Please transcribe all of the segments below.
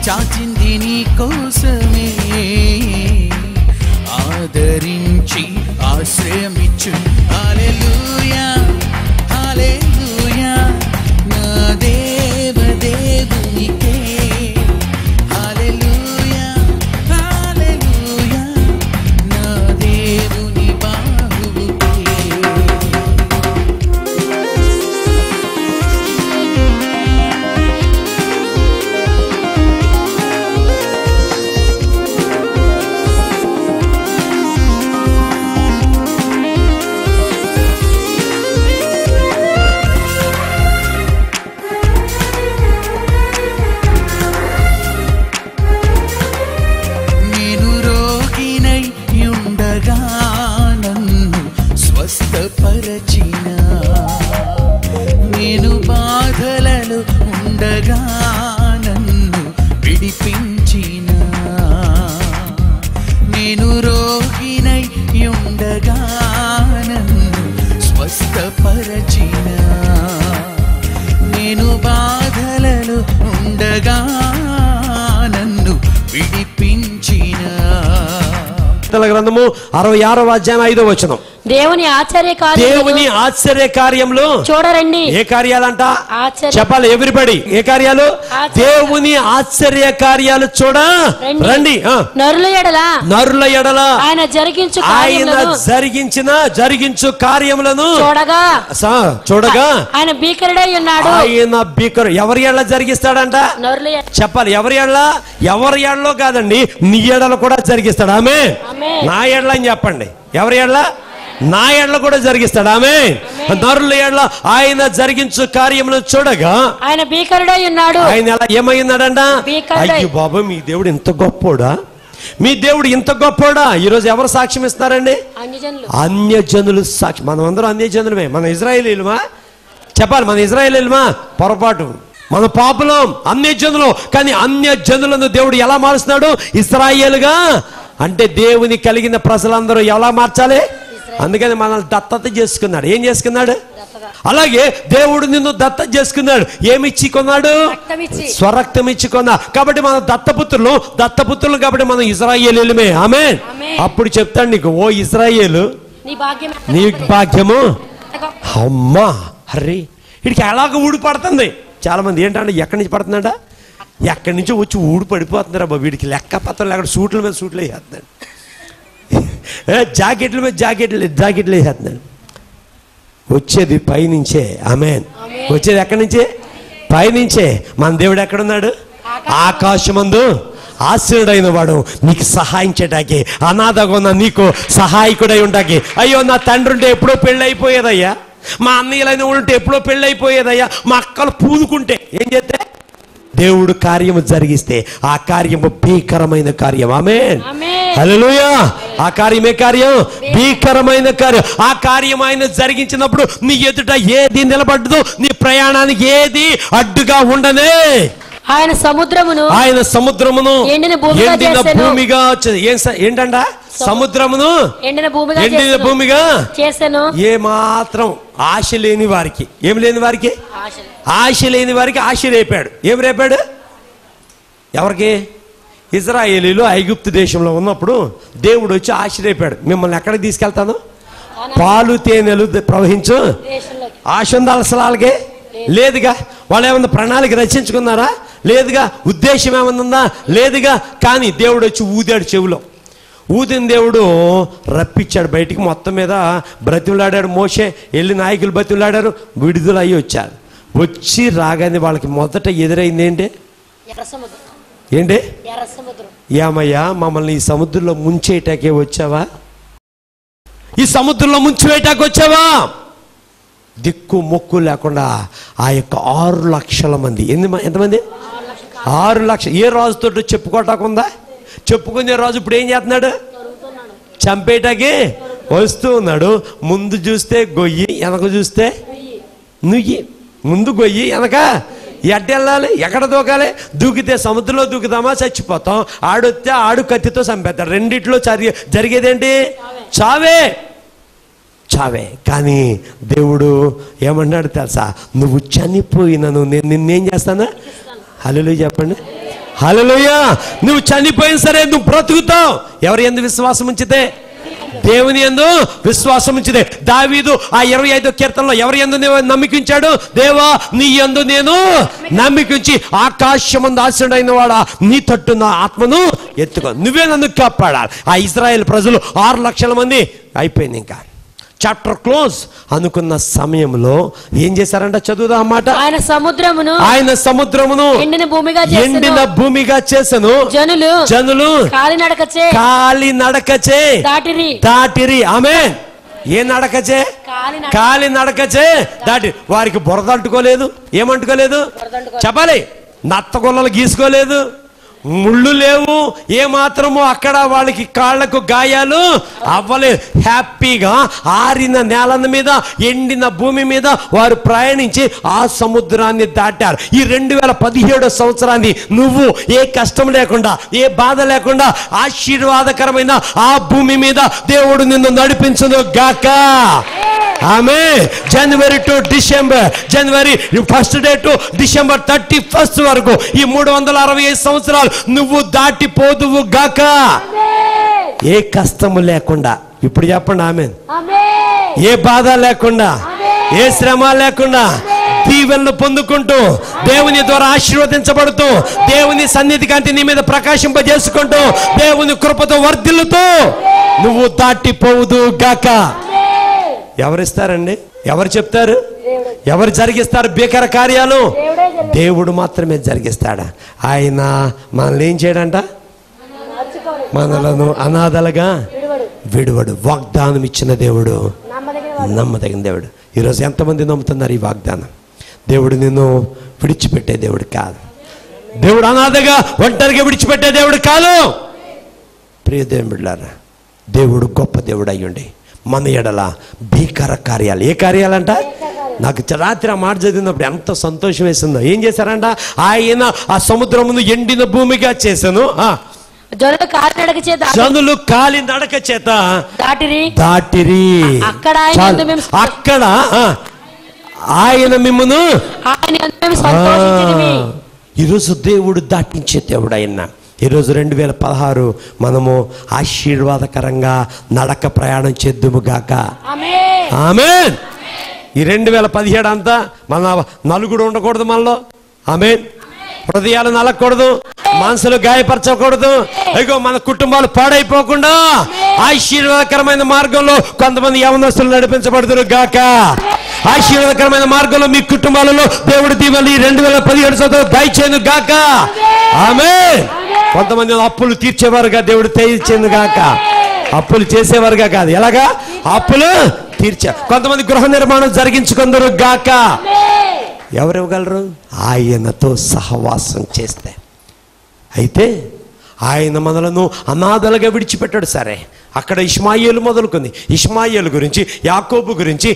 చాచింది నీ కోసమే, ఆదరించి ఆశ్రయమిచ్చు. హల్లెలూయా హల్లెలూయా నా దేవదేవునికే. హల్లెలూయా హల్లెలూయా నా దేవుని బాహువుకే. స్వస్థపరచిన, నేను బాధలలో ఉండగా నన్ను విడిపించిన, నేను రోగినై ఉండగా నన్ను స్వస్థపరచిన, నేను బాధలలో ఉండగా నన్ను విడిపించిన. గ్రంథము 66వ అధ్యాయం 5వ వచనం. దేవుని ఆశ్చర్య కార్యములు చూడరండి. ఏ కార్యాలంట చెప్పాలి ఎవ్రీబడి? ఏ కార్యాలు? దేవుని ఆశ్చర్య కార్యాలు చూడరండి. నరుల ఎడల ఆయన జరిగించు కార్యములను చూడగా ఆయన భీకరుడై ఉన్నాడు. ఆయన భీకరు. ఎవరి ఎడల జరిగిస్తాడంట? చెప్పాలి ఎవరి ఎడల? ఎవరి ఎడలో కాదండి, నీ ఎడల కూడా జరిగిస్తాడు. ఆమె నా ఎడల అని చెప్పండి. ఎవరి ఎడల? నా ఎడల కూడా జరిగిస్తాడు. ఆమె నరుల ఎడల ఆయన జరిగించు కార్యములను చూడగా ఆయన భీకరుడై ఉన్నాడు. ఆయన ఎలా ఏమైనాడంట? అయ్యో బాబు, మీ దేవుడు ఇంత గొప్పోడా? మీ దేవుడు ఇంత గొప్పోడా? ఈరోజు ఎవరు సాక్ష్యం ఇస్తారండి? అన్యజనులు సాక్ష్యం. మనం అందరం అన్యజనులమే. మన ఇజ్రాయేలీలమా? చెప్పాలి, మన ఇజ్రాయేలీలమా? పొరపాటు. మన పాపులం, అన్యజనులు. కానీ అన్యజనులను దేవుడు ఎలా మారుస్తున్నాడు? ఇశ్రాయేలుగా. అంటే దేవుని కలిగిన ప్రజలందరూ ఎలా మార్చాలి? అందుకని మనల్ని దత్తత చేసుకున్నాడు. ఏం చేసుకున్నాడు? అలాగే దేవుడు నిన్ను దత్తత చేసుకున్నాడు. ఏమిచ్చి కొన్నాడు? స్వరక్తం ఇచ్చి కొన్నా. కాబట్టి మన దత్తపుత్రులు కాబట్టి మనం ఇశ్రాయేలీలమే. ఆమేన్. అప్పుడు చెప్తాడు నీకు, ఓ ఇశ్రాయేలు నీ భాగ్యము. అమ్మా హర్రీ, వీడికి ఎలాగ ఊడి పడుతుంది. చాలా మంది ఏంటంటే ఎక్కడి నుంచి పడుతుందంట? ఎక్కడి నుంచో వచ్చి ఊడి పడిపోతుందిరా బాబు. వీడికి లెక్క పత్రం లేకుండా సూట్ల మీద సూట్లు వేసేస్తున్నాడు, జాకెట్ల మీద జాకెట్లు వేసేస్తున్నాడు. వచ్చేది పైనుంచే. ఆమేన్. వచ్చేది ఎక్కడి నుంచే? పైనుంచే. మన దేవుడు ఎక్కడున్నాడు? ఆకాశమందు ఆశ్రయుడైన వాడు నీకు సహాయం చేయటానికి, అనాథగా ఉన్న నీకు సహాయకుడై ఉంటాకి. అయ్యో, నా తండ్రి ఉంటే ఎప్పుడో పెళ్ళి అయిపోయేదయ్యా, మా అన్నయ్యలైన ఉంటే ఎప్పుడో పెళ్ళి అయిపోయేదయ్యా, మా అక్కలు పూదుకుంటే ఏం చేస్తే దేవుడు కార్యము జరిగిస్తే ఆ కార్యము భీకరమైన కార్యం. ఆమేన్. హల్లెలూయా. ఆ కార్యమే కార్యం, భీకరమైన కార్యం. ఆ కార్యం ఆయన జరిగించినప్పుడు నీ ఎదుట ఏది నిలబడ్డదు, నీ ప్రయాణానికి ఏది అడ్డుగా ఉండనే. ఆయన సముద్రమును ఎండిన భూమిగా ఏంటంట? సముద్రమును ఎండిన భూమిగా చేశాను. ఏ మాత్రం ఆశ లేని వారికి, ఏం లేని వారికి? ఆశ లేని వారికి ఆశ రేపాడు. ఏం రేపాడు? ఎవరికి? ఇశ్రాయేలీలు ఐగుప్తు దేశంలో ఉన్నప్పుడు దేవుడు వచ్చి ఆశ రేపాడు, మిమ్మల్ని ఎక్కడికి తీసుకెళ్తాను? పాలు తేనెలు ప్రవహించు ఆశ ఉంది. అసలు వాళ్ళకి లేదుగా. వాళ్ళు ఏమన్నా ప్రణాళిక రచించుకున్నారా? లేదుగా. ఉద్దేశం ఏమన్నా ఉందా? లేదుగా. కానీ దేవుడు వచ్చి ఊదాడు చెవులో. ఊదిన దేవుడు రప్పించాడు బయటికి. మొత్తం మీద బ్రతిమలాడాడు మోషే. వెళ్ళి నాయకులు బ్రతిమలాడారు, విడుదల అయ్యి వచ్చారు. వచ్చి రాగానే వాళ్ళకి మొదట ఎదురైంది ఏంటి? ఏమయ్యా, మమ్మల్ని ఈ సముద్రంలో ముంచేయటాకే వచ్చావా? ఈ సముద్రంలో ముంచివేయటానికి వచ్చావా? దిక్కు మొక్కు లేకుండా ఆ యొక్క 6 లక్షల మంది. ఎంతమంది? 6 లక్షలు. ఏ రాజుతో చెప్పుకోటాకుందా? చెప్పుకునే రాజు ఇప్పుడు ఏం చేస్తున్నాడు? చంపేటాకి వస్తూ ఉన్నాడు. ముందు చూస్తే గొయ్యి, వెనక చూస్తే నుయ్యి. ముందు గొయ్యి, వెనక ఎడ్డెళ్ళాలి. ఎక్కడ దూకాలి? దూకితే సముద్రంలో దూకుతామా చచ్చిపోతాం, ఆడొస్తే ఆడు కత్తితో చంపేస్తాడు. రెండిట్లో జరిగేదేంటి? చావే. కానీ దేవుడు ఏమన్నాడు తెలుసా? నువ్వు చనిపోయినను నేను నిన్నేం చేస్తాను? హల్లెలూయా చెప్పండి. హల్లెలూయా. నువ్వు చనిపోయిన సరే నువ్వు బ్రతుకుతావు. ఎవరి యందు విశ్వాసం ఉంచితే? దేవుని యందు విశ్వాసం ఉంచితే. దావీదు ఆ 25వ కీర్తనలో ఎవరి యందు నమ్మికించాడు? దేవా నీ యందు నేను నమ్మికించి ఆకాశమందు ఆశ్రయుడైన వాడా నీ తట్టు నా ఆత్మను ఎత్తుకో, నువ్వే నన్ను కాపాడాలి. ఆ ఇశ్రాయేల్ ప్రజలు 6 లక్షల మంది అయిపోయింది. ఇంకా చాప్టర్ క్లోజ్ అనుకున్న సమయంలో ఏం చేశారంట? చదువుదా అన్నమాట. ఆయన సముద్రమును ఎండిన భూమిగా చేసెను. జనులు కాలినడకచే దాటిరి. ఆమేన్. ఏ నడకచే? కాలినడకచే దాటి. వారికి బురద అంటుకోలేదు. ఏమంటుకోలేదు? చెప్పాలి. నత్తగొల్లలు గీసుకోలేదు, ముళ్ళు లేవు, ఏ మాత్రము అక్కడ వాళ్ళకి కాళ్లకు గాయాలు అవ్వలేదు. హ్యాపీగా ఆరిన నేల మీద, ఎండిన భూమి మీద వారు ప్రయాణించి ఆ సముద్రాన్ని దాటారు. ఈ 2017 సంవత్సరాన్ని నువ్వు ఏ కష్టం లేకుండా, ఏ బాధ లేకుండా ఆశీర్వాదకరమైన ఆ భూమి మీద దేవుడు నిన్ను నడిపించును గాక. ఆమేన్. January to December, January 1st day to December 31st వరకు ఈ 365 సంవత్సరాలు నువ్వు దాటిపోదువు గాక. ఏ కష్టము లేకుండా. ఇప్పుడు చెప్పండి ఆమేన్. ఏ బాధ లేకుండా, ఏ శ్రమ లేకుండా దీవెనలు పొందుకుంటూ, దేవుని ద్వారా ఆశీర్వదించబడుతూ, దేవుని సన్నిధి కాంతి నీ మీద ప్రకాశింపజేసుకుంటూ, దేవుని కృపతో వర్ధిల్లుతూ నువ్వు దాటిపోవుదు గాక. ఎవరిస్తారండి? ఎవరు చెప్తారు? ఎవరు జరిగిస్తారు భీకర కార్యాలు? దేవుడు మాత్రమే జరిగిస్తాడా. ఆయన మనల్ని ఏం చేయడంట? మనలను అనాథలుగా విడువడు. వాగ్దానం ఇచ్చిన దేవుడు నమ్మదగిన దేవుడు. ఈరోజు ఎంతమంది నమ్ముతున్నారు ఈ వాగ్దానం? దేవుడు నిన్ను విడిచిపెట్టే దేవుడు కాదు. దేవుడు అనాథగా ఒంటరిగా విడిచిపెట్టే దేవుడు కాదు. ప్రియ దేవుడారా, దేవుడు గొప్ప దేవుడు అయ్యుండి మన ఎడల భీకర కార్యాలు. ఏ కార్యాలంట? నాకు రాత్రి ఆ మాట చదివినప్పుడు ఎంత సంతోషం వేసిందో. ఏం చేశారంట? ఆయన ఆ సముద్రమును ఎండిన భూమిగా చేశాను. జనులు కాలి నడక చేత దాటిరి. అక్కడ ఆయన మిమ్మును. ఈరోజు దేవుడు దాటించే దేవుడు ఆయన. ఈరోజు 2016 మనము ఆశీర్వాదకరంగా నడక ప్రయాణం చేద్దుము గాక. ఆమేన్. ఈ 2017 అంతా మన నలుగుడు ఉండకూడదు మనలో. ఆమేన్. హృదయాలు నలగకూడదు, మనసులు గాయపరచకూడదు. అయ్యో మన కుటుంబాలు పాడైపోకుండా ఆశీర్వాదకరమైన మార్గంలో కొంతమంది యవనస్తులు నడిపించబడుతురు గాక. ఆశీర్వాదకరమైన మార్గంలో మీ కుటుంబాలలో దేవుడి దీవెనలు ఈ 2017 సంవత్సరం దయచేయను గాక. ఆమేన్. కొంతమంది అప్పులు తీర్చేవారుగా దేవుడు తీర్చేను గాక. అప్పులు చేసేవారుగా కాదు, ఎలాగా? అప్పులు తీర్చే. కొంతమంది గృహ నిర్మాణం జరిగించుకుందరు గాక. ఎవరు ఇవ్వగలరు? ఆయనతో సహవాసం చేస్తే. అయితే ఆయన మనలను అనాథలుగా విడిచిపెట్టాడు. సరే, అక్కడ ఇష్మాయేలు మొదలుకుంది. ఇష్మాయేలు గురించి, యాకోబు గురించి,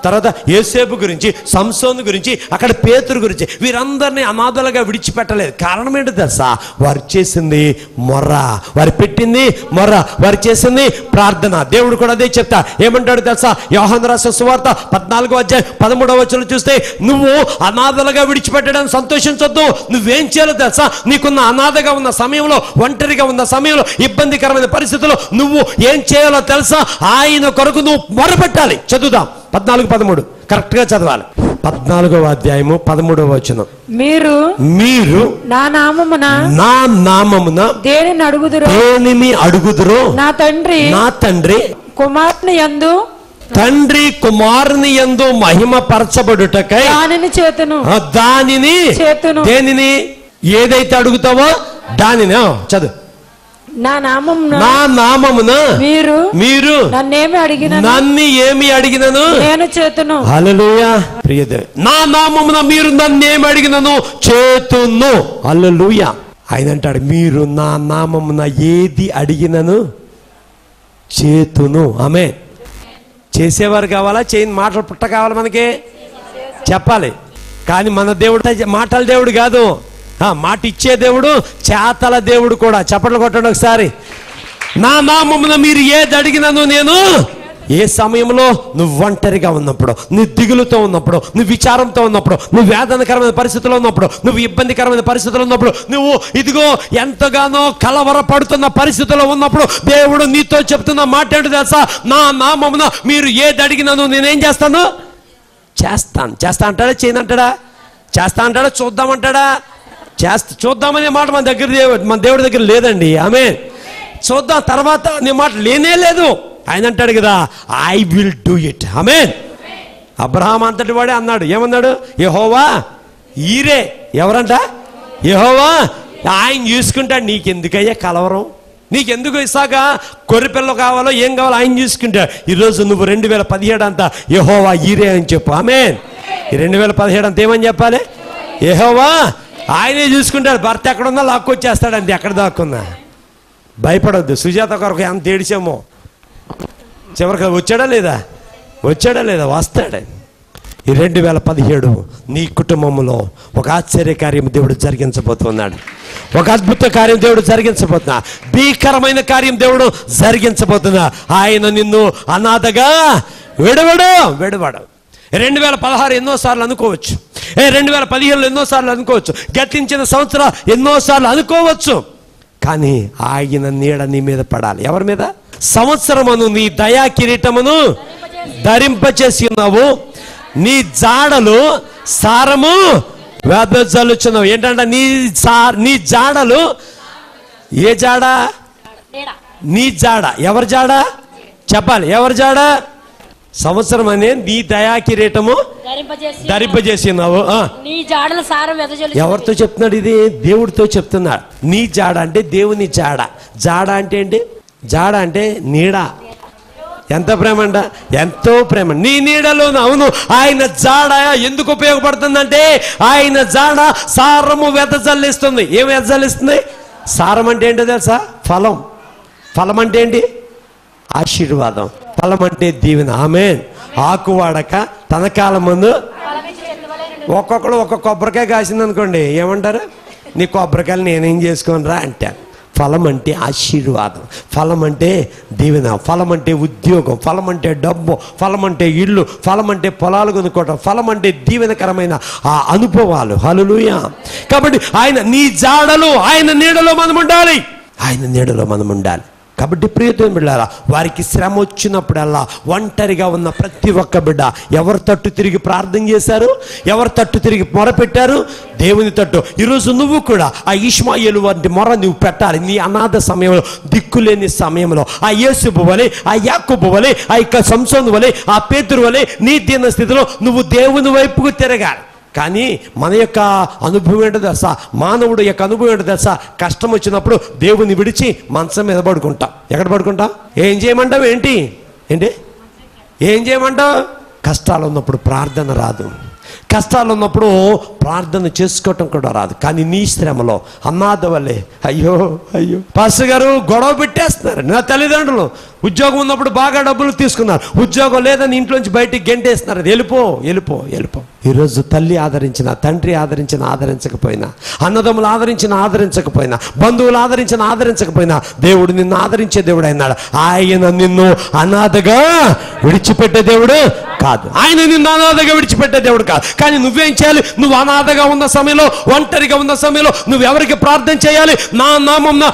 తర్వాత యోసేపు గురించి, సంసోను గురించి, అక్కడ పేతురు గురించి, వీరందరినీ అనాథలుగా విడిచిపెట్టలేదు. కారణం ఏంటో తెలుసా? వారు చేసింది మొర్ర, వారు పెట్టింది మొర్ర, వారు చేసింది ప్రార్థన. దేవుడు కూడా అదే చెప్తా. ఏమంటాడు తెలుసా? యోహాను రాసిన సువార్త 14వ అధ్యాయం 13వ వచనం చూస్తే, నువ్వు అనాథలుగా విడిచిపెట్టడానికి సంతోషించొద్దు. నువ్వేం చేయాలో తెలుసా? నీకున్న అనాథగా ఉన్న సమయంలో, ఒంటరిగా ఉన్న సమయంలో, ఇబ్బందికరమైన పరిస్థితుల్లో నువ్వు ఏం చేయాలో తెలుసా? ఆయన కొరకు నువ్వు మొరపెట్టాలి. చదువుదాం 14-13 కరెక్ట్ గా చదవాలి. 14వ అధ్యాయము 13వ వచనం. మీరు నా నామమున దేనిని అడుగుదురో నా తండ్రి కుమారుని యందు మహిమ పరచబడుటకై దానిని దేనిని ఏదైతే అడుగుతావో దానిని చదువు. నా నామమున మీరు నన్ను ఏమి అడిగినను నేను చేతును. హల్లెలూయా. ప్రియదేవ, నా నామమున మీరు నన్నేమి అడిగినను చేతును. హల్లెలూయా. ఆయన అంటాడు, మీరు నా నామమున ఏది అడిగినను చేతును. ఆమె చేసేవారు కావాలా? చేయని మాటలు పుట్ట కావాలి మనకి? చెప్పాలి. కానీ మన దేవుడు మాటల దేవుడు కాదు, మాట ఇచ్చే దేవుడు, చేతల దేవుడు కూడా. చప్పట్లు కొట్టండి ఒకసారి. నా నామమున మీరు ఏది అడిగినను నేను ఏ సమయంలో నువ్వు ఒంటరిగా ఉన్నప్పుడు, నువ్వు దిగులుతో ఉన్నప్పుడు, నువ్వు విచారంతో ఉన్నప్పుడు, నువ్వు వేదనకరమైన పరిస్థితుల్లో ఉన్నప్పుడు, నువ్వు ఇబ్బందికరమైన పరిస్థితుల్లో ఉన్నప్పుడు, నువ్వు ఇదిగో ఎంతగానో కలవరపడుతున్న పరిస్థితుల్లో ఉన్నప్పుడు దేవుడు నీతో చెప్తున్న మాట ఏంటో తెలుసా? నా నామమున మీరు ఏది అడిగినాను నేనేం చేస్తాను? చేస్తా అంటాడా? చేయనంటాడా? చేస్తా అంటాడా? చూద్దామంటాడా? చూద్దామనే మాట మన దేవుడి దగ్గర లేదండి. ఆమేన్. చూద్దాం తర్వాత నీ మాట లేనే లేదు. ఆయన అంటాడు కదా, I will do it. Amen. Abraham అంతటి వాడే అన్నాడు. ఏమన్నాడు? యెహోవా ఈరే. ఎవరంట? యెహోవా. ఆయన చూసుకుంటాడు. నీకెందుకయ్యా కలవరం? నీకెందుకు ఇసాక కొర్రెపిల్ల కావాలో ఏం కావాలో ఆయన చూసుకుంటాడు. ఈరోజు నువ్వు 2017 అంతా యెహోవా ఈరే అని చెప్పు. ఆమేన్. ఈ 2017 అంతా ఏమని చెప్పాలి? యెహోవా ఆయనే చూసుకుంటాడు. భర్త ఎక్కడున్నా లాక్కొచ్చేస్తాడు అంతే, ఎక్కడ దాక్కున్నా. భయపడొద్దు. సుజాత కొరకు ఎంత ఏడిచామో చివరికి వచ్చాడా లేదా? వస్తాడు. ఈ 2017 నీ కుటుంబంలో ఒక ఆశ్చర్య కార్యం దేవుడు జరిగించబోతున్నాడు. ఒక అద్భుత కార్యం దేవుడు జరిగించబోతున్నా. భీకరమైన కార్యం దేవుడు జరిగించబోతున్నా. ఆయన నిన్ను అనాథగా విడవడు. 2016 ఎన్నోసార్లు అనుకోవచ్చు, 2017 ఎన్నోసార్లు అనుకోవచ్చు, గతించిన సంవత్సరం ఎన్నోసార్లు అనుకోవచ్చు. కానీ ఆయన నీడ నీ మీద పడాలి. ఎవరి మీద? సంవత్సరమును నీ దయా కిరీటమును ధరింపచేసి ఉన్నావు, నీ జాడలు సారము వెదజల్లుచున్నావు. ఏంటంటే నీ జాడలు. ఏ జాడ? నీ జాడ. ఎవరి జాడ చెప్పాలి? ఎవరి జాడ? సంవత్సరం అనే నీ దయా కిరీటము ధరింపజేసి ఉన్నావు. ఎవరితో చెప్తున్నాడు ఇది? దేవుడితో చెప్తున్నాడు. నీ జాడ అంటే దేవుని జాడ. జాడ అంటే ఏంటి? జాడ అంటే నీడ. ఎంత ప్రేమ అంట, ఎంతో ప్రేమ. నీ నీడలో. అవును, ఆయన జాడ ఎందుకు ఉపయోగపడుతుందంటే ఆయన జాడ సారము వెదజల్లిస్తుంది. ఏం వెదజల్లిస్తుంది? సారం అంటే ఏంటో తెలుసా? ఫలం. ఫలం అంటే ఏంటి? ఆశీర్వాదం. ఫలం అంటే దీవెన. ఆమేన్. ఆకు వాడక తన కాలం ముందు ఒక్కొక్కడు ఒక్కొక్క కొబ్బరికాయ కాసింది అనుకోండి, ఏమంటారు? నీ కొబ్బరికాయలు నేనేం చేసుకోను రా అంటారు. ఫలం అంటే ఆశీర్వాదం, ఫలం అంటే దీవెన, ఫలం అంటే ఉద్యోగం, ఫలం అంటే డబ్బు, ఫలం అంటే ఇల్లు, ఫలం అంటే పొలాలు కొనుక్కోవటం, ఫలం అంటే దీవెనకరమైన ఆ అనుభవాలు. హల్లెలూయా. కాబట్టి ఆయన నీ జాడలు, ఆయన నీడలో మనం ఉండాలి. ఆయన నీడలో మనం ఉండాలి. కాబట్టి ప్రియమైన బిడ్డలారా, వారికి శ్రమ వచ్చినప్పుడల్లా ఒంటరిగా ఉన్న ప్రతి ఒక్క బిడ్డ ఎవరి తట్టు తిరిగి ప్రార్థన చేశారు? ఎవరి తట్టు తిరిగి మొరపెట్టారు? దేవుని తట్టు. ఈరోజు నువ్వు కూడా ఆ ఇష్మాయేలు వంటి మొర నువ్వు పెట్టాలి. నీ అనాథ సమయంలో, దిక్కులేని సమయంలో ఆ యేసుబు వలె, ఆ యాకోబు వలె, ఆ యొక్క సంసోను వలె, ఆ పేతురు వలె నీ దీన స్థితిలో నువ్వు దేవుని వైపుకు తిరగాలి. కానీ మన యొక్క అనుభవం ఏంటో తెలుసా? మానవుడు యొక్క అనుభవం ఏంటో తెలుసా? కష్టం వచ్చినప్పుడు దేవుని విడిచి మంచం మీద పడుకుంటాం. ఎక్కడ పడుకుంటాం? ఏం చేయమంటావు? ఏంటి ఏం చేయమంటావు? కష్టాలు ఉన్నప్పుడు ప్రార్థన రాదు. కష్టాలు ఉన్నప్పుడు ప్రార్థన చేసుకోవటం కూడా రాదు. కానీ నీ శ్రమలో అనాథ వల్లే అయ్యో పాస్టర్ గారు గొడవ పెట్టేస్తున్నారు. నా తల్లిదండ్రులు ఉద్యోగం ఉన్నప్పుడు బాగా డబ్బులు తీసుకున్నారు, ఉద్యోగం లేదని ఇంట్లోంచి బయటికి గెంటేస్తున్నారు. వెళ్ళిపో. ఈరోజు తల్లి ఆదరించిన, తండ్రి ఆదరించిన, ఆదరించకపోయినా, అన్నదమ్ములు ఆదరించిన, ఆదరించకపోయినా, బంధువులు ఆదరించిన, ఆదరించకపోయినా, దేవుడు నిన్ను ఆదరించే దేవుడు అయినాడు. ఆయన నిన్ను అనాథగా విడిచిపెట్టే దేవుడు కాదు. ఆయన నిన్ను అనాథగా విడిచిపెట్టే దేవుడు కాదు. కానీ నువ్వేం చేయాలి? నువ్వు అనాథగా ఉన్న సమయంలో, ఒంటరిగా ఉన్న సమయంలో నువ్వెవరికి ప్రార్థన చేయాలి? నా నామమున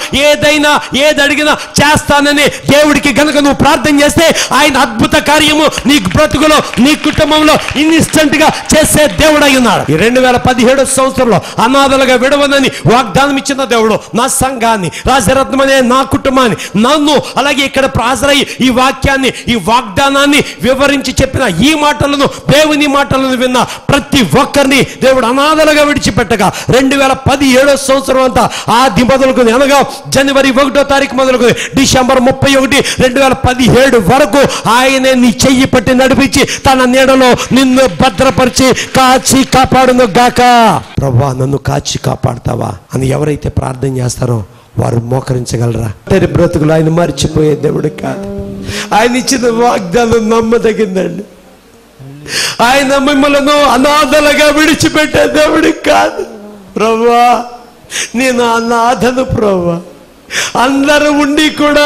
ఏది అడిగినా చేస్తానని దేవుడికి గనుక నువ్వు ప్రార్థన చేస్తే ఆయన అద్భుత కార్యము నీ బ్రతుకులో, నీ కుటుంబంలో ఇన్స్టెంట్ గా చేసే దేవుడు అయి ఉన్నాడు. ఈ 2017 సంవత్సరంలో అనాథలుగా విడవనని వాగ్దానం ఇచ్చిన దేవుడు నా సంఘాన్ని, రాజరత్నం అనే నా కుటుంబాన్ని, నన్ను, అలాగే ఇక్కడ ప్రాసరై ఈ వాక్యాన్ని, ఈ వాగ్దానాన్ని వివరించి చెప్పిన ఈ మాటలను, దేవుని మాటలను విన్న ప్రతి ఒక్కరిని దేవుడు అనాథలుగా విడిచిపెట్టగా 2017 సంవత్సరం అంతా ఆది మొదలుకొని, అనగా జనవరి 1వ తారీఖు మొదలుకొని డిసెంబర్ 31, 2017 వరకు ఆయనే నీ చెయ్యి పట్టి నడిపించి తన నీడలో నిన్ను భద్రపరిచి కాచి కాపాడును గాక. ప్రభువా నన్ను కాచి కాపాడుతావా అని ఎవరైతే ప్రార్థన చేస్తారో వారు మోకరించగలరా? బ్రతుకులు ఆయన మర్చిపోయే దేవుడు కాదు. ఆయన ఇచ్చిన వాగ్దానం నమ్మదగిందండి. ఆయన మిమ్మల్ని అనాథలుగా విడిచిపెట్టే దేవుడు కాదు. ప్రభువా నేను అనాథను ప్రభువా. అందరూ ఉండి కూడా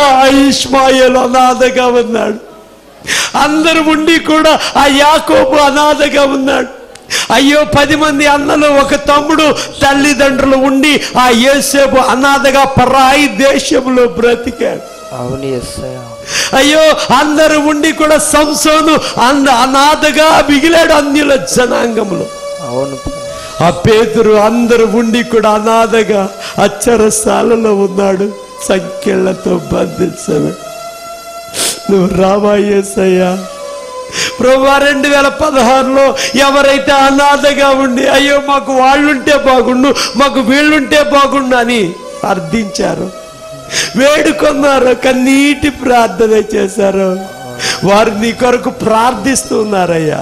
ఇష్మాయేలు అనాథగా ఉన్నాడు. అందరూ ఉండి కూడా ఆ యాకోబు అనాథగా ఉన్నాడు. అయ్యో 10 మంది అన్నలు, ఒక తమ్ముడు, తల్లిదండ్రులు ఉండి ఆ యోసేపు అనాథగా పరాయి దేశంలో బ్రతికాడు. అయ్యో అందరూ ఉండి కూడా సంసోను అనాథగా మిగిలాడు అన్యుల జనాంగంలో. ఆ పేతురు అందరూ ఉండి కూడా అనాథగా అచ్చరశాలలో ఉన్నాడు, సంఖ్యలతో బంధించను. నువ్వు రావా యేసయ్యా. ప్రభువా 2016లో ఎవరైతే అనాథగా ఉండి అయ్యో మాకు వాళ్ళుంటే బాగుండు, మాకు వీళ్ళుంటే బాగుండు అని అర్థించారు, వేడుకున్నారు, కన్నీటి ప్రార్థన చేశారు, వారు నీ కొరకు ప్రార్థిస్తున్నారయ్యా.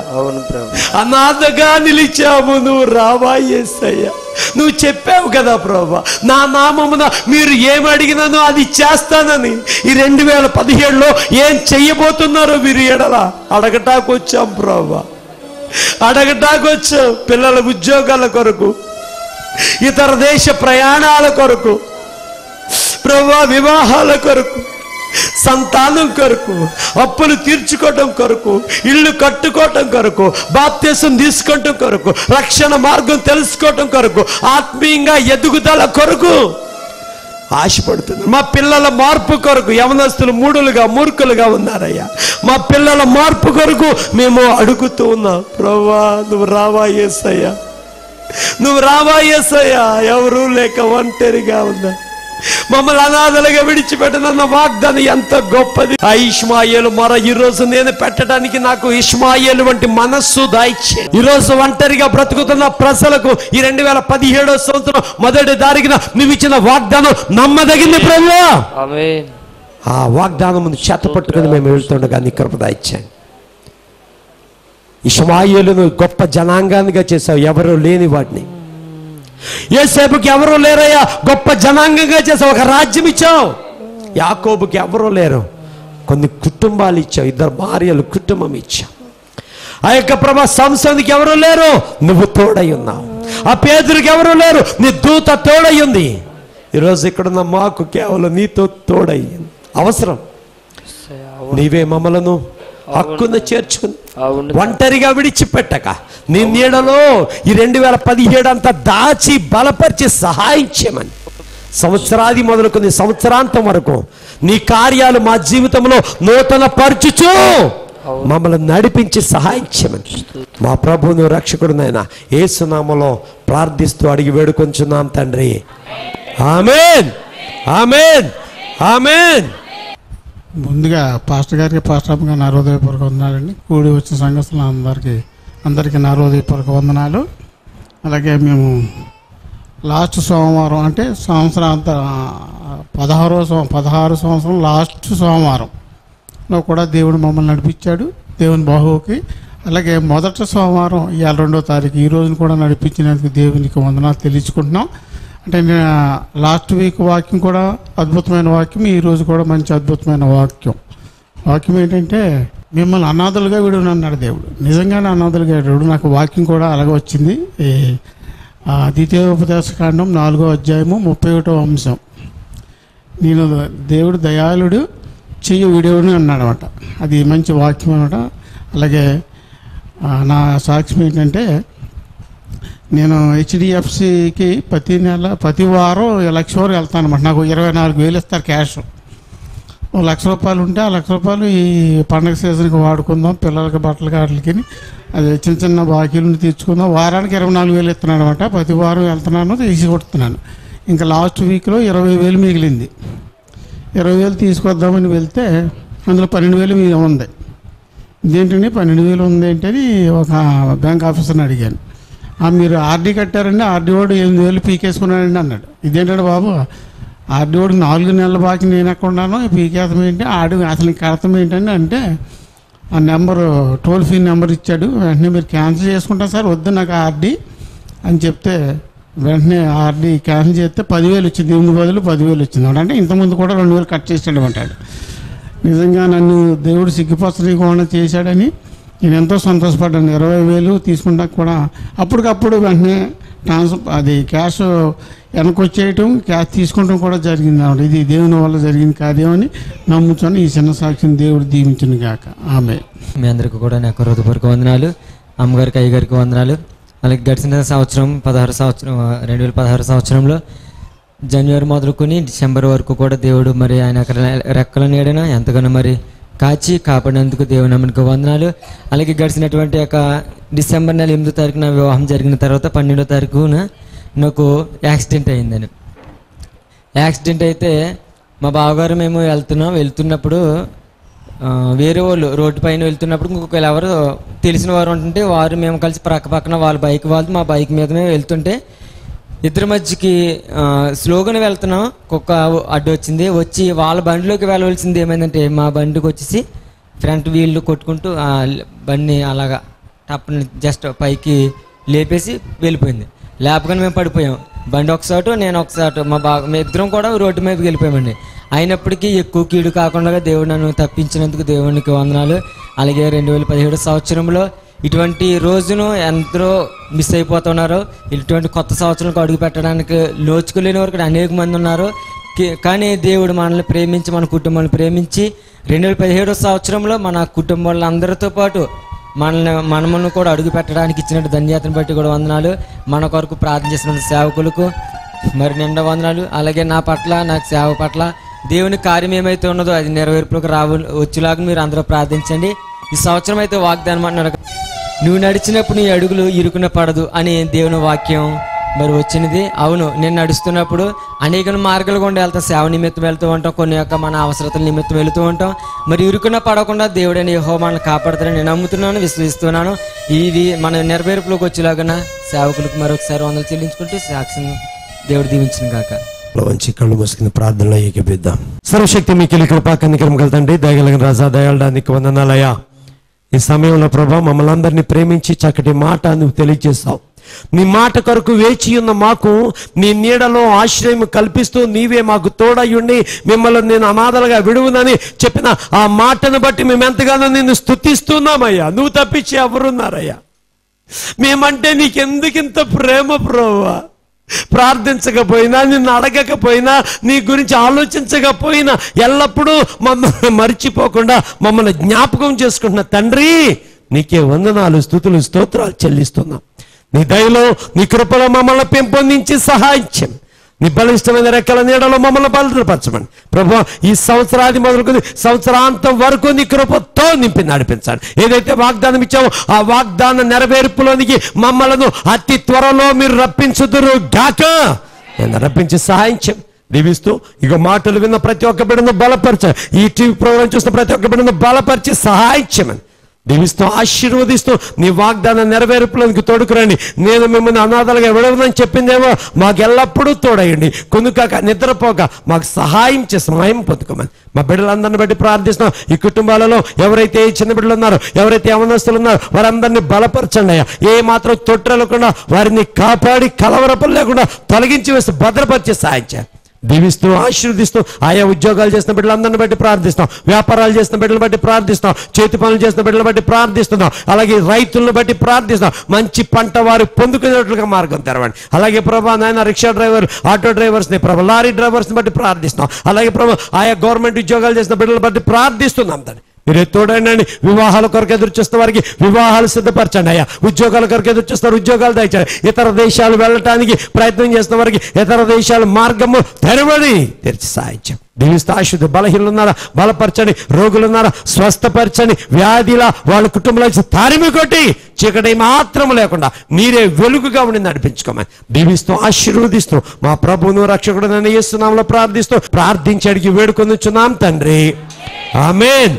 అనాథగా నిలిచాము, నువ్వు రావా యేసయ్యా. నువ్వు చెప్పావు కదా ప్రభువా, నా నామమున మీరు ఏమడిగినానో అది చేస్తానని. ఈ 2017లో ఏం చెయ్యబోతున్నారో మీరు ఎడలా అడగటాకు వచ్చాం ప్రభువా, అడగటాకు వచ్చాం. పిల్లల ఉద్యోగాల కొరకు, ఇతర దేశ ప్రయాణాల కొరకు ప్రభువా, వివాహాల కొరకు, సంతానం కొరకు, అప్పులు తీర్చుకోవటం కొరకు, ఇల్లు కట్టుకోవటం కొరకు, బాప్తిసం తీసుకోవటం కొరకు, రక్షణ మార్గం తెలుసుకోవటం కొరకు, ఆత్మీయంగా ఎదుగుదల కొరకు ఆశపడుతుంది. మా పిల్లల మార్పు కొరకు, యవనస్తులు మూడులుగా మూర్ఖులుగా ఉన్నారయ్యా, మా పిల్లల మార్పు కొరకు మేము అడుగుతూ ఉన్నాం. ప్రభువా నువ్వు రావా యేసయ్యా, నువ్వు రావా యేసయ్యా. ఎవరూ లేక ఒంటరిగా ఉన్నా, మమ్మల్ని అనాథలుగా విడిచిపెట్టనన్న వాగ్దానం ఎంత గొప్పది. ఆ ఇష్మాయేలు మొర ఈరోజు నేను పెట్టడానికి నాకు ఇష్మాయేలు వంటి మనస్సు దాయిచ్చే. ఈరోజు ఒంటరిగా బ్రతుకుతున్న ప్రజలకు ఈ 2017వ సంవత్సరం మొదటి తారీఖున నువ్వు ఇచ్చిన వాగ్దానం నమ్మదగింది ప్రభువా. ఆ వాగ్దానం ముందు చేత పట్టుకుని మేము వెళ్తుండగా నీ కృప దాయిచ్చాను. ఇష్మాయేలును గొప్ప జనాంగానిగా చేశావు, ఎవరు లేని వాడిని. యోసేపుకి ఎవరూ లేరయ్యా, గొప్ప జనాంగంగా చేసావు, ఒక రాజ్యం ఇచ్చావు. యాకోబుకి ఎవరూ లేరు, కొన్ని కుటుంబాలు ఇచ్చావు, 2 భార్యలు, కుటుంబం ఇచ్చావు. ఆ యొక్క ప్రభా సంసోనికి ఎవరూ లేరు, నువ్వు తోడై ఉన్నావు. ఆ పేతురుకి ఎవరూ లేరు, నీ దూత తోడై ఉంది. ఈరోజు ఇక్కడున్న మాకు కేవలం నీతో తోడై అవసరం. నీవే మమ్మలను హక్కున చేర్చుకుని ఒంటరిగా విడిచిపెట్టక నీ నీడలో ఈ 2017 అంతా దాచి బలపరిచి సహాయం చేయమని, సంవత్సరాది మొదలుకొని సంవత్సరాంతం వరకు నీ కార్యాలు మా జీవితంలో నూతన పరచుచు మమ్మల్ని నడిపించి సహాయం చేయమని మా ప్రభువును రక్షకుడునైనా యేసు నామములో ప్రార్థిస్తూ అడిగి వేడుకొంచున్నాం తండ్రి. ఆమేన్, ఆమేన్, ఆమేన్. ముందుగా పాస్టర్ గారికి, పాస్టర్ అమ్మ గారికి నా హృదయపూర్వక వందనాలండి. కూడి వచ్చిన సంఘస్థులు అందరికీ నా హృదయపూర్వక వందనాలు. అలాగే మేము లాస్ట్ సోమవారం అంటే సంవత్సరాంత 16 సంవత్సరం లాస్ట్ సోమవారంలో కూడా దేవుడు మమ్మల్ని నడిపించాడు, దేవుని బాహువుకి. అలాగే మొదటి సోమవారం ఇవాళ 2వ తారీఖు ఈ రోజున కూడా నడిపించినందుకు దేవునికి వందనాలు తెలుసుకుంటున్నాం. అంటే లాస్ట్ వీక్ వాక్యం కూడా అద్భుతమైన వాక్యం, ఈరోజు కూడా మంచి అద్భుతమైన వాక్యం ఏంటంటే మిమ్మల్ని అనాథలుగా విడును అన్నాడు దేవుడు. నిజంగానే అనాథలుగా విడుడు. నాకు వాక్యం కూడా అలాగే వచ్చింది. ద్వితీయోపదేశకాండం 4వ అధ్యాయము 31వ అంశం. నేను దేవుడు దయాళుడు, చెయ్యి విడువని అన్నాడు అనమాట. అది మంచి వాక్యం అనమాట. అలాగే నా సాక్ష్యం ఏంటంటే నేను హెచ్డిఎఫ్సికి ప్రతి వారం 1,00,000 వరకు వెళ్తాను అనమాట. నాకు 24,000 ఇస్తారు క్యాష్. 1,00,000 రూపాయలు ఉంటే ఆ 1,00,000 రూపాయలు ఈ పండగ సీజన్కి వాడుకుందాం, పిల్లలకి బట్టలకి వాటికి, అది చిన్న బాకీలను తీర్చుకుందాం. వారానికి 24,000 ఇస్తున్నాను అనమాట. ప్రతి వారం వెళ్తున్నాను, తీసి కొడుతున్నాను. ఇంకా లాస్ట్ వీక్లో 20,000 మిగిలింది. 20,000 తీసుకొద్దామని వెళ్తే అందులో 12,000 మీద ఉంది. ఇదేంటండి 12,000 ఉంది ఏంటని ఒక బ్యాంక్ ఆఫీసర్ని అడిగాను. మీరు ఆర్డీ కట్టారండి, ఆర్డీ వాడు 8,000 పీకేసుకున్నాడండి అన్నాడు. ఇదేంటంటే బాబు, ఆర్డీ వాడు 4 నెలల బాకీ నేను ఎక్కడ ఉన్నాను, పీకేతం ఏంటి, అసలు కడతం ఏంటండి అంటే ఆ నెంబరు టోల్ ఫ్రీ నెంబర్ ఇచ్చాడు. వెంటనే మీరు క్యాన్సిల్ చేసుకుంటారు సార్, వద్దు నాకు ఆర్డీ అని చెప్తే వెంటనే ఆర్డీ క్యాన్సిల్ చేస్తే 10,000 వచ్చింది. 8 బదులు 10,000 వచ్చింది. అంటే ఇంతకుముందు కూడా 2,000 కట్ చేసాడు అంటాడు. నిజంగా నన్ను దేవుడు సిగ్గుపరచకుండా చేశాడని నేను ఎంతో సంతోషపడ్డాను. 20,000 తీసుకుంటా కూడా అప్పటికప్పుడు వెంటనే అది క్యాష్ వెనకొచ్చేయటం క్యాష్ తీసుకుంటాం కూడా జరిగింది అన్నమాట. ఇది దేవుని వల్ల జరిగిన కార్యం అని నమ్ముతాను. ఈ చిన్న సాక్ష్యం దేవుడు దీవించును గాక. ఆమె మీ అందరికీ కూడా నాకు హృదయపూర్వక వందనాలు. అమ్మగారికి అయ్యగారికి వందనాలు. అలాగే గడిచిన సంవత్సరం 2016 సంవత్సరంలో జనవరి మొదలుకొని డిసెంబర్ వరకు కూడా దేవుడు మరి ఆయన రెక్కల నీడన ఎంతగానో మరి కాపాడినందుకు దేవుని నమ్మకం వందనాలు. అలాగే గడిచినటువంటి డిసెంబర్ నెల 8వ తారీఖున వివాహం జరిగిన తర్వాత 12వ తారీఖున నాకు యాక్సిడెంట్ అయిందని. యాక్సిడెంట్ అయితే మా బావగారు మేము వెళ్తున్నప్పుడు వేరే వాళ్ళు రోడ్డు పైన వెళ్తున్నప్పుడు ఇంకొకరు ఎవరు తెలిసిన వారు ఉంటుంటే వారు మేము కలిసి పక్కన వాళ్ళ బైక్ వాళ్ళు మా బైక్ మీదనే వెళ్తుంటే ఇద్దరి మధ్యకి స్లోగానే వెళ్తున్నాం. కుక్క అడ్డు వచ్చి వాళ్ళ బండిలోకి వెళ్ళవలసింది ఏమైందంటే మా బండికి వచ్చేసి ఫ్రంట్ వీళ్ళు కొట్టుకుంటూ ఆ బండిని అలాగా టప్పని జస్ట్ పైకి లేపేసి వెళ్ళిపోయింది. లేపగానే మేము పడిపోయాం. బండి ఒకసారి నేను ఒకసారి మా ఇద్దరం కూడా రోడ్డు మీదకి వెళ్ళిపోయామండి. అయినప్పటికీ ఎక్కువ కీడు కాకుండా దేవుడు నన్ను తప్పించినందుకు దేవునికి వందనాలు. అలాగే 2017 సంవత్సరంలో ఇటువంటి రోజును ఎంతో మిస్ అయిపోతున్నారు. ఇటువంటి కొత్త సంవత్సరానికి అడుగు పెట్టడానికి నోచుకోలేని వరకు అనేక మంది ఉన్నారు. కానీ దేవుడు మనల్ని ప్రేమించి మన కుటుంబాన్ని ప్రేమించి 2017 సంవత్సరంలో మన కుటుంబాలందరితో పాటు మనమును కూడా అడుగు పెట్టడానికి ఇచ్చినట్టు ధన్యతను బట్టి కూడా వందనాలు. మన కొరకు ప్రార్థన చేసిన సేవకులకు మరి నిండా వందనాలు. అలాగే నాకు సేవ పట్ల దేవుని కార్యం ఏమైతే ఉన్నదో అది నెరవేర్పులకు వచ్చేలాగా మీరు అందరూ ప్రార్థించండి. ఈ సంవత్సరం అయితే వాగ్దానం అన్నాడు, నువ్వు నడిచినప్పుడు నీ అడుగులు ఇరుకున పడదు అని దేవుని వాక్యం మరి వచ్చినది. అవును, నేను నడుస్తున్నప్పుడు అనేక మార్గాలు గుండా వెళ్తాం. సేవ నిమిత్తం వెళ్తూ ఉంటాం, కొన్ని మన అవసరతల నిమిత్తం వెళుతూ ఉంటాం. మరి ఇరుకున పడకుండా దేవుడని యెహోవా మనల్ని కాపాడుతారని నేను నమ్ముతున్నాను, విశ్వసిస్తున్నాను. ఇది మన నెరవేర్పులోకి వచ్చేలాగా సేవకులకు మరొకసారి వందలు చెల్లించుకుంటూ సాక్ష్యం దేవుడు దీవించిన గాక. మంచి కళ్ళు మూసుకుని ప్రార్థనలో ఏకీపిద్దాం. సర్వశక్తి మీకు కృపా కనికరం కలుగుతండి. దయగలిగిన రాజా దయాళడానికి వందనాలయ్యా. ఈ సమయంలో ప్రభా మమ్మల్ని అందరినీ ప్రేమించి చక్కటి మాట నువ్వు తెలియజేస్తావు. నీ మాట కొరకు వేచి ఉన్న మాకు నీ నీడలో ఆశ్రయం కల్పిస్తూ నీవే మాకు తోడయ్యుండి మిమ్మల్ని నేను అనాథలుగా విడువునని చెప్పిన ఆ మాటను బట్టి మేము ఎంతగానో నిన్ను స్తుతిస్తున్నామయ్యా. నువ్వు తప్పించి ఎవరున్నారయ్యా? మేమంటే నీకెందుకింత ప్రేమ ప్రభువా? ప్రార్థించకపోయినా, నిన్ను అడగకపోయినా, నీ గురించి ఆలోచించకపోయినా ఎల్లప్పుడూ మమ్మల్ని మర్చిపోకుండా మమ్మల్ని జ్ఞాపకం చేసుకుంటున్న తండ్రి, నీకే వందనాలు, స్తుతులు, స్తోత్రాలు చెల్లిస్తున్నాం. నీ దయలో నీ కృపలో మమ్మల్ని పెంపొందించి సహాయించం. నీ బలిష్టమైన రెక్కల నీడలో మమ్మల్ని బలపరచమని ప్రభు. ఈ సంవత్సరాది మొదలుకొని సంవత్సరాంతం వరకు నీ కృపతో నింపి నడిపించండి. ఏదైతే వాగ్దానం ఇచ్చామో ఆ వాగ్దాన నెరవేర్పులోనికి మమ్మలను అతి త్వరలో మీరు రప్పించుదురు గాక. నేను రప్పించి సహాయించం దీవిస్తూ ఇక మాటలు విన్న ప్రతి ఒక్క బిడ్డను బలపరచ, ఈ టీవీ ప్రోగ్రాం చూసిన ప్రతి ఒక్క బిడ్డను బలపరిచి సహాయించమని దీవిస్తూ ఆశీర్వదిస్తూ నీ వాగ్దాన నెరవేర్పులోనికి తోడుకురండి. నేను మిమ్మల్ని అనాథలుగా విడవదని చెప్పిందేమో మాకు ఎల్లప్పుడూ తోడయండి. కొనుక్కాక నిద్రపోక మాకు సహాయం పొందుకోమని మా బిడ్డలందరిని బట్టి ప్రార్థిస్తున్నాం. ఈ కుటుంబాలలో ఎవరైతే చిన్న బిడ్డలు ఉన్నారో, ఎవరైతే యవనస్తులు ఉన్నారో వారందరినీ బలపరచండి అయ్యా. ఏ మాత్రం తొట్టెలకుండా వారిని కాపాడి కలవరపలు లేకుండా తొలగించి వేసి భద్రపరిచే సహాయించారు. దీవిస్తూ ఆశీర్వదిస్తూ ఆయా ఉద్యోగాలు చేసిన బిడ్డలందరిని బట్టి ప్రార్థిస్తాం. వ్యాపారాలు చేసిన బిడ్డలను బట్టి ప్రార్థిస్తాం. చేతి పనులు చేసిన బిడ్డలను బట్టి ప్రార్థిస్తున్నాం. అలాగే రైతులను బట్టి ప్రార్థిస్తాం. మంచి పంట వారు పొందుకునేట్లుగా మార్గం తెరవండి. అలాగే ప్రభా నాయన రిక్షా డ్రైవర్, ఆటో డ్రైవర్స్ని ప్రభా, లారీ డ్రైవర్స్ని బట్టి ప్రార్థిస్తున్నాం. అలాగే ప్రభా ఆయా గవర్నమెంట్ ఉద్యోగాలు చేసిన బిడ్డలను బట్టి ప్రార్థిస్తున్నాం. తండ్రి మీరే తోడండి. వివాహాల కొరకు ఎదురు చూస్తున్న వారికి వివాహాలు సిద్ధపరచండి అయ్యా. ఉద్యోగాల కొరకు ఎదురు చూస్తున్నారు, ఉద్యోగాలు దయచండి. ఇతర దేశాలు వెళ్ళటానికి ప్రయత్నం చేస్తున్న వారికి ఇతర దేశాల మార్గము తెరిచి సాయించాం. దీవిస్తూ ఆశుద్ధ బలహీనలు ఉన్నారా బలపరచండి, రోగులున్నారా స్వస్థపరచండి, వ్యాధిలా వాళ్ళ కుటుంబంలో తారిమి కొట్టి చీకటి మాత్రం లేకుండా మీరే వెలుగుగా ఉండి నడిపించుకోమని దీవిస్తూ ఆశీర్వదిస్తూ మా ప్రభువును రక్షకుడు నన్ను యేసు నామములో ప్రార్థించి అడిగి వేడుకొనుచున్నాం తండ్రి, ఆమేన్.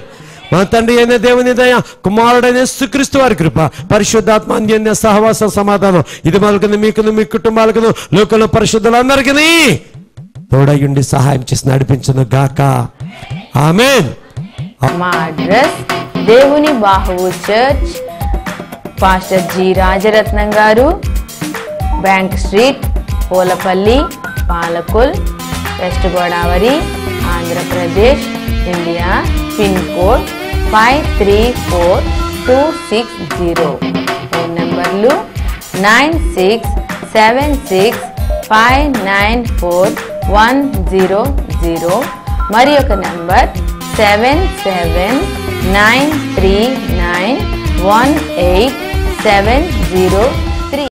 మా తండ్రి అయిన దేవుని దయ, కుమారుడైన యేసుక్రీస్తు వారి కృప, పరిశుద్ధాత్మ అన్యోన్య సహవాస సమాధానం ఇది మొదలుకొని మీకును మీ కుటుంబాలకును లోకంలో పరిశుద్ధులందరికీ తోడయుండి సహాయం చేసి నడిపించును గాక, ఆమేన్. మా అడ్రస్ దేవుని బాహువు చర్చ్, పాస్టర్ జి రాజరత్నం గారు, bank street, Polapalli, పాలకుల్, west Godavari, Andhra Pradesh, India. Pin code 534260. Phone నంబర్లు 9676 594-100. మరి ఒక నంబర్ 7793918707.